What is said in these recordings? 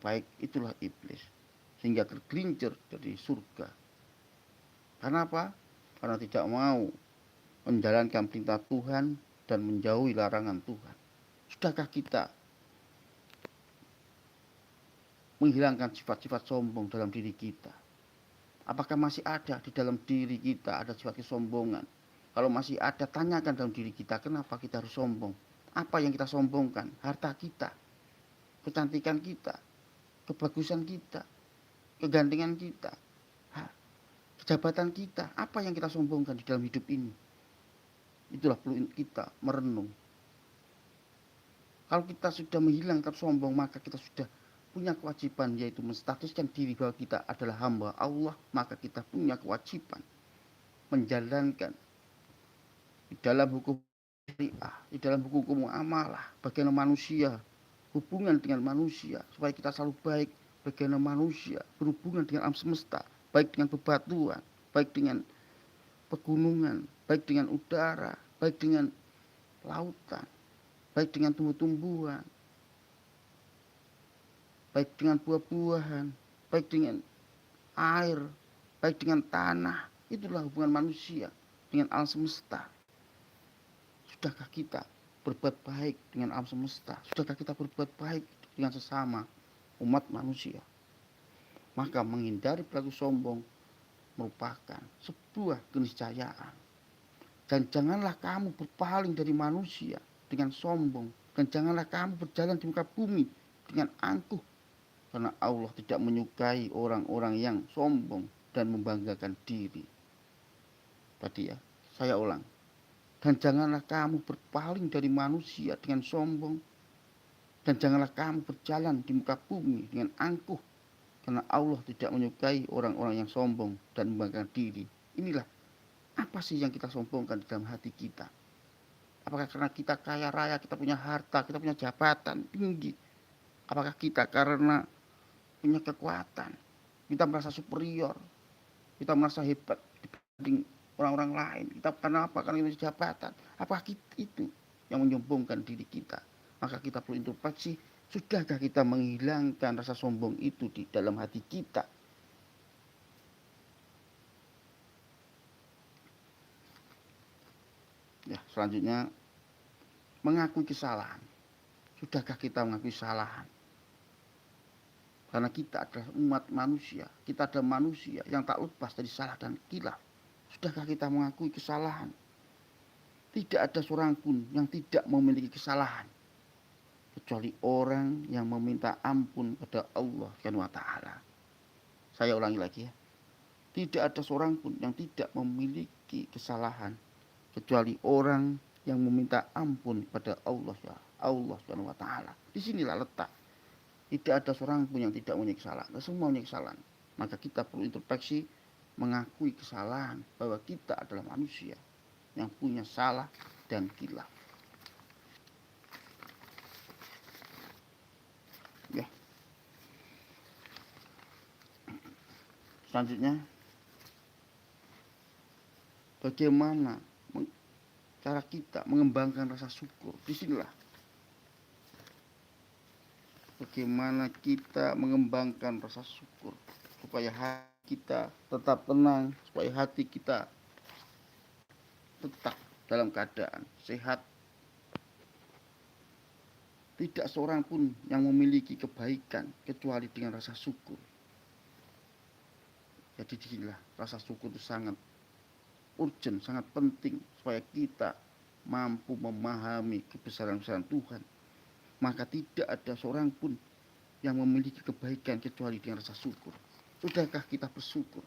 baik itulah iblis, sehingga tergelincir dari surga. Karena apa? Karena tidak mau menjalankan perintah Tuhan dan menjauhi larangan Tuhan. Sudahkah kita menghilangkan sifat-sifat sombong dalam diri kita? Apakah masih ada di dalam diri kita ada sifat kesombongan? Kalau masih ada, tanyakan dalam diri kita, kenapa kita harus sombong? Apa yang kita sombongkan? Harta kita, kecantikan kita, kebagusan kita, kegantengan kita, kejabatan kita. Apa yang kita sombongkan di dalam hidup ini? Itulah perlu kita merenung. Kalau kita sudah menghilangkan sombong, maka kita sudah punya kewajiban, yaitu menstatuskan diri bahwa kita adalah hamba Allah. Maka kita punya kewajiban menjalankan di dalam hukum syariah, di dalam hukum muamalah, bagaimana manusia, hubungan dengan manusia, supaya kita selalu baik, bagaimana manusia berhubungan dengan alam semesta, baik dengan bebatuan, baik dengan pegunungan, baik dengan udara, baik dengan lautan, baik dengan tumbuh-tumbuhan, baik dengan buah-buahan, baik dengan air, baik dengan tanah. Itulah hubungan manusia dengan alam semesta. Sudahkah kita berbuat baik dengan alam semesta? Sudahkah kita berbuat baik dengan sesama umat manusia? Maka menghindari perilaku sombong merupakan sebuah keniscayaan. Dan janganlah kamu berpaling dari manusia dengan sombong. Dan janganlah kamu berjalan di muka bumi dengan angkuh. Karena Allah tidak menyukai orang-orang yang sombong dan membanggakan diri. Tadi ya, saya ulang. Dan janganlah kamu berpaling dari manusia dengan sombong. Dan janganlah kamu berjalan di muka bumi dengan angkuh. Karena Allah tidak menyukai orang-orang yang sombong dan membanggakan diri. Inilah apa sih yang kita sombongkan di dalam hati kita. Apakah karena kita kaya raya, kita punya harta, kita punya jabatan tinggi. Apakah kita karena punya kekuatan, kita merasa superior, kita merasa hebat dibanding orang-orang lain. Kita karena apa? Karena kita punya jabatan. Apakah itu yang menyombongkan diri kita? Maka kita perlu introspeksi, sudahkah kita menghilangkan rasa sombong itu di dalam hati kita? Ya, selanjutnya mengakui kesalahan. Sudahkah kita mengakui kesalahan? Karena kita adalah umat manusia, kita adalah manusia yang tak lepas dari salah dan khilaf. Sudahkah kita mengakui kesalahan? Tidak ada seorang pun yang tidak memiliki kesalahan, kecuali orang yang meminta ampun pada Allah Subhanahu wa taala. Saya ulangi lagi ya. Tidak ada seorang pun yang tidak memiliki kesalahan, kecuali orang yang meminta ampun pada Allah Subhanahu wa taala. Disinilah letak. Tidak ada seorang pun yang tidak punya kesalahan. Semua punya kesalahan. Maka kita perlu introspeksi, mengakui kesalahan bahwa kita adalah manusia yang punya salah dan khilaf. Ya. Selanjutnya, bagaimana cara kita mengembangkan rasa syukur? Disinilah bagaimana kita mengembangkan rasa syukur supaya hati kita tetap tenang, supaya hati kita tetap dalam keadaan sehat. Tidak seorang pun yang memiliki kebaikan kecuali dengan rasa syukur. Jadi disinilah rasa syukur itu sangat urgent, sangat penting supaya kita mampu memahami kebesaran-kebesaran Tuhan. Maka tidak ada seorang pun yang memiliki kebaikan kecuali dengan rasa syukur. Sudahkah kita bersyukur?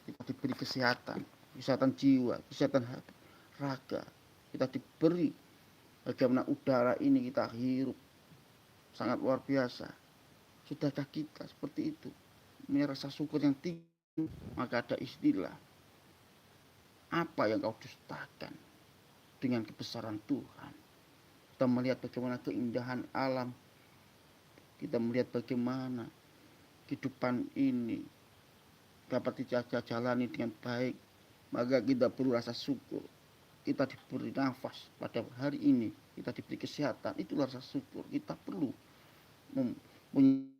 Kita diberi kesehatan, kesehatan jiwa, kesehatan raga. Kita diberi bagaimana udara ini kita hirup sangat luar biasa. Sudahkah kita seperti itu? Punya rasa syukur yang tinggi. Maka ada istilah, apa yang kau dustakan dengan kebesaran Tuhan? Kita melihat bagaimana keindahan alam. Kita melihat bagaimana kehidupan ini dapat dijalani dengan baik. Maka kita perlu rasa syukur. Kita diberi nafas pada hari ini. Kita diberi kesehatan. Itulah rasa syukur. Kita perlu mempunyai